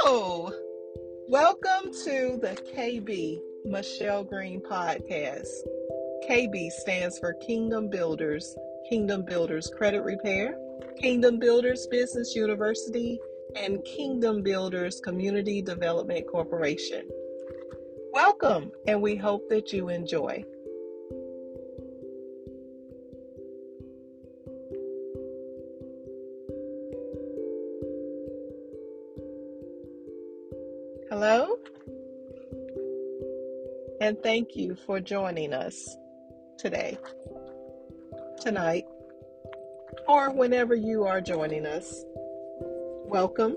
Hello. Welcome to the KB Michelle Green podcast. KB stands for Kingdom Builders Credit Repair, Kingdom Builders Business University, and Kingdom Builders Community Development Corporation. Welcome, and we hope that you enjoy. Hello, and thank you for joining us tonight, or whenever you are joining us. Welcome.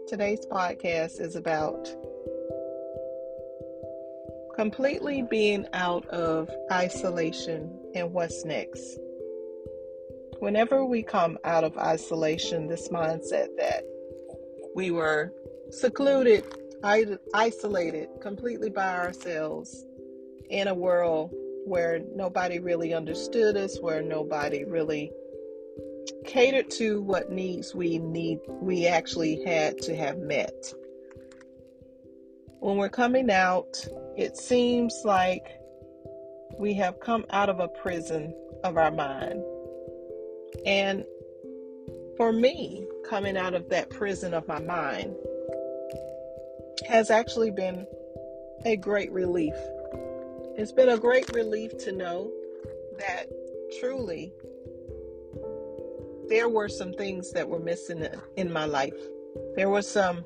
Today's podcast is about completely being out of isolation and what's next. Whenever we come out of isolation, this mindset that we were secluded, isolated, completely by ourselves in a world where nobody really understood us, where nobody really catered to what needs we actually had to have met. When we're coming out, it seems like we have come out of a prison of our mind. And for me, coming out of that prison of my mind has actually been a great relief. It's been a great relief to know that truly there were some things that were missing in my life. There were some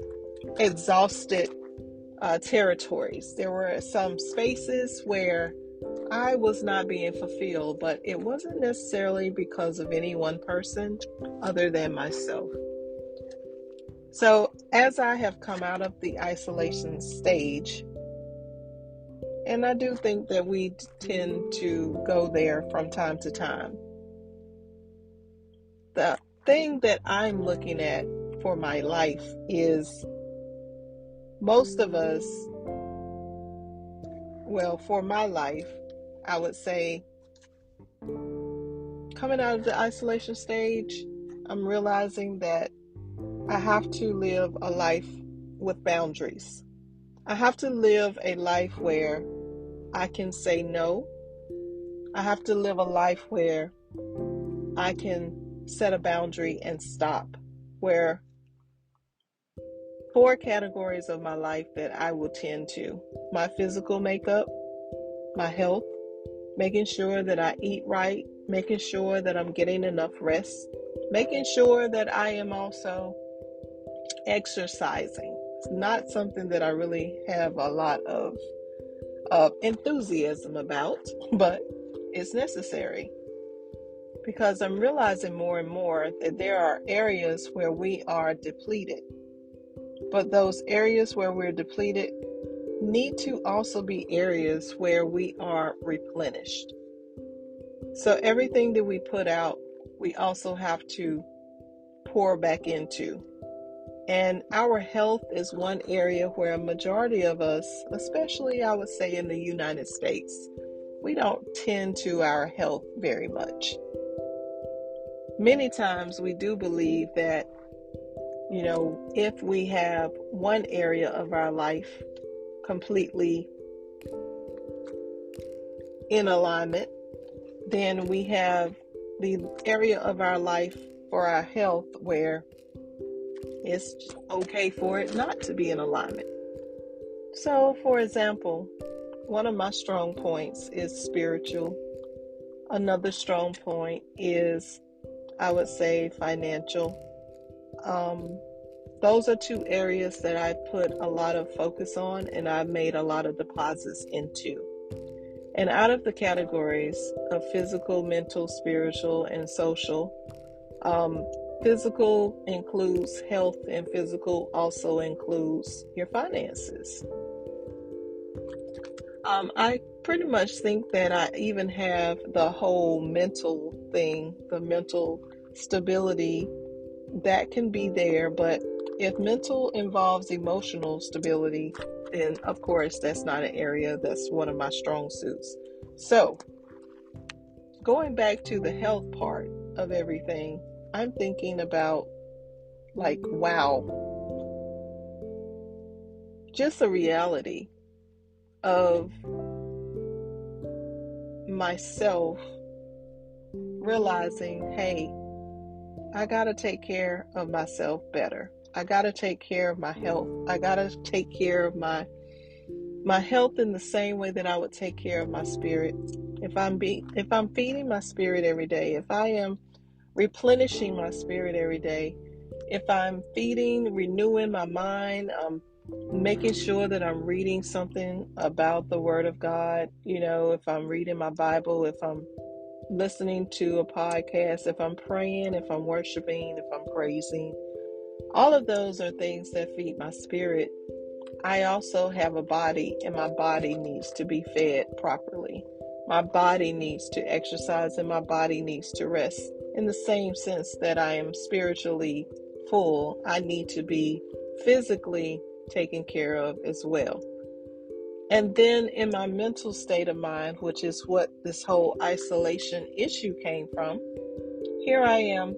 exhausted territories. There were some spaces where I was not being fulfilled, but it wasn't necessarily because of any one person other than myself. So as I have come out of the isolation stage, and I do think that we tend to go there from time to time, the thing that I'm looking at for my life is most of us, well, for my life, I would say coming out of the isolation stage, I'm realizing that I have to live a life with boundaries. I have to live a life where I can say no. I have to live a life where I can set a boundary and stop. Where 4 categories of my life that I will tend to: my physical makeup, my health, making sure that I eat right, making sure that I'm getting enough rest, making sure that I am also exercising. It's not something that I really have a lot of enthusiasm about, but it's necessary because I'm realizing more and more that there are areas where we are depleted. But those areas where we're depleted need to also be areas where we are replenished. So everything that we put out, we also have to pour back into. And our health is one area where a majority of us, especially I would say in the United States, we don't tend to our health very much. Many times we do believe that, if we have one area of our life completely in alignment, then we have the area of our life for our health where it's okay for it not to be in alignment. So, for example, one of my strong points is spiritual. Another strong point is, I would say, financial. Those are 2 areas that I put a lot of focus on and I've made a lot of deposits into. And out of the categories of physical, mental, spiritual, and social, physical includes health, and physical also includes your finances. I pretty much think that I even have the whole mental thing, the mental stability that can be there, but if mental involves emotional stability, then of course that's not an area that's one of my strong suits. So going back to the health part of everything, I'm thinking about, like, wow, just the reality of myself realizing, hey, I gotta take care of myself better. I gotta take care of my health. I gotta take care of my health in the same way that I would take care of my spirit. If I'm feeding my spirit every day, if I am replenishing my spirit every day, if I'm feeding, renewing my mind, making sure that I'm reading something about the Word of God, if I'm reading my Bible, if I'm listening to a podcast, if I'm praying, if I'm worshiping, if I'm praising, all of those are things that feed my spirit. I also have a body, and my body needs to be fed properly. My body needs to exercise, and my body needs to rest. In the same sense that I am spiritually full, I need to be physically taken care of as well. And then in my mental state of mind, which is what this whole isolation issue came from, here I am,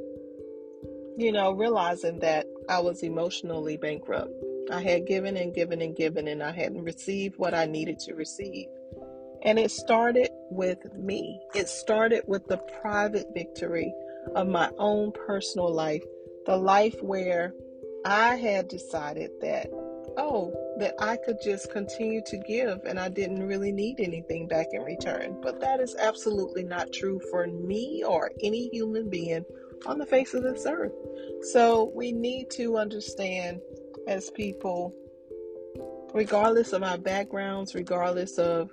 realizing that I was emotionally bankrupt. I had given and given and given, and I hadn't received what I needed to receive. And it started with me. It started with the private victory of my own personal life, the life where I had decided that I could just continue to give and I didn't really need anything back in return. But that is absolutely not true for me or any human being on the face of this earth. So we need to understand, as people, regardless of our backgrounds, regardless of,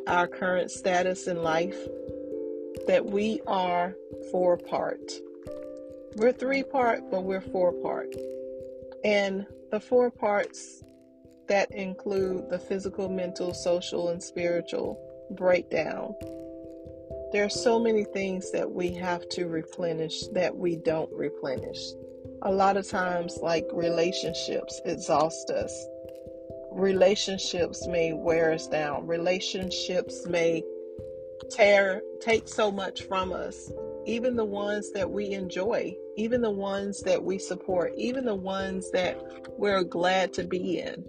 our current status in life, that we are 4-part. We're 3-part, but we're 4-part. And the 4 parts that include the physical, mental, social, and spiritual breakdown. There are so many things that we have to replenish that we don't replenish. A lot of times, like, relationships exhaust us. Relationships may wear us down. Relationships may take so much from us. Even the ones that we enjoy, even the ones that we support, even the ones that we're glad to be in.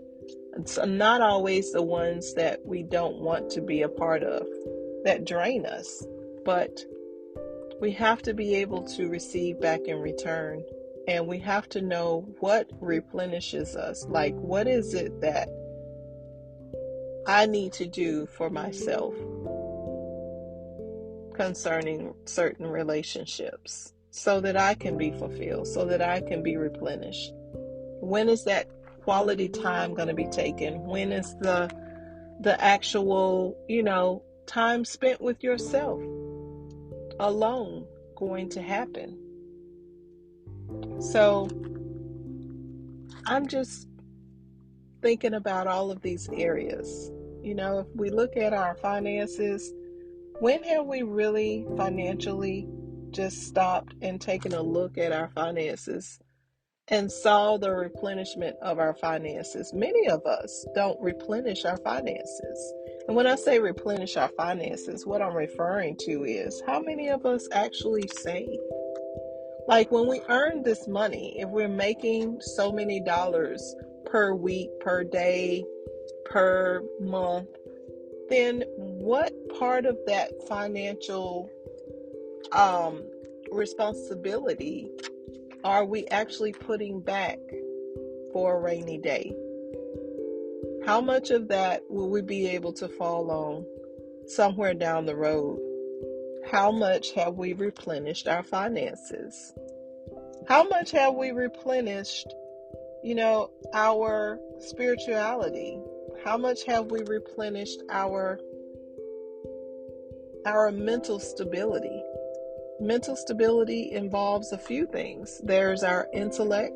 It's not always the ones that we don't want to be a part of that drain us, but we have to be able to receive back in return, and we have to know what replenishes us. Like, what is it that I need to do for myself concerning certain relationships so that I can be fulfilled, so that I can be replenished? When is that quality time going to be taken? When is the actual, time spent with yourself alone going to happen? So I'm just thinking about all of these areas. If we look at our finances, when have we really financially just stopped and taken a look at our finances and saw the replenishment of our finances? Many of us don't replenish our finances. And when I say replenish our finances, what I'm referring to is how many of us actually save? Like, when we earn this money, if we're making so many dollars per week, per day, per month, then what part of that financial responsibility are we actually putting back for a rainy day? How much of that will we be able to fall on somewhere down the road? How much have we replenished our finances? How much have we replenished, our spirituality? How much have we replenished our mental stability? Mental stability involves a few things. There's our intellect,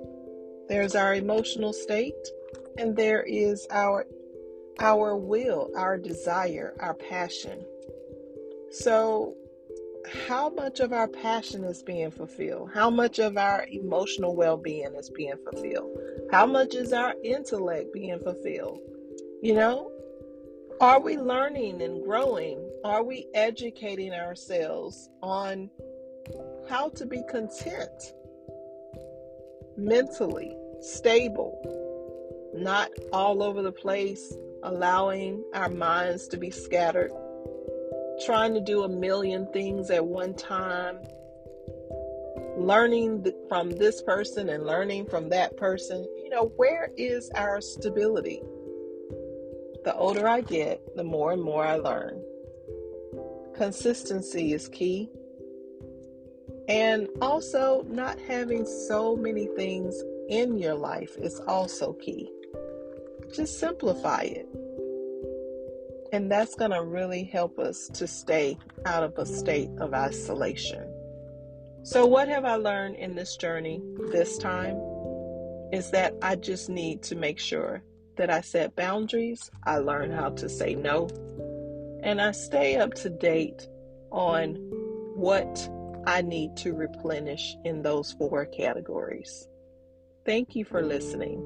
there's our emotional state, and there is our will, our desire, our passion. So how much of our passion is being fulfilled? How much of our emotional well-being is being fulfilled? How much is our intellect being fulfilled? Are we learning and growing Are we educating ourselves on how to be content, mentally stable, not all over the place, allowing our minds to be scattered, trying to do a million things at one time, learning from this person and learning from that person? Where is our stability? The older I get, the more and more I learn. Consistency is key. And also, not having so many things in your life is also key. Just simplify it. And that's going to really help us to stay out of a state of isolation. So what have I learned in this journey this time? Is that I just need to make sure that I set boundaries, I learn how to say no, and I stay up to date on what I need to replenish in those 4 categories. Thank you for listening.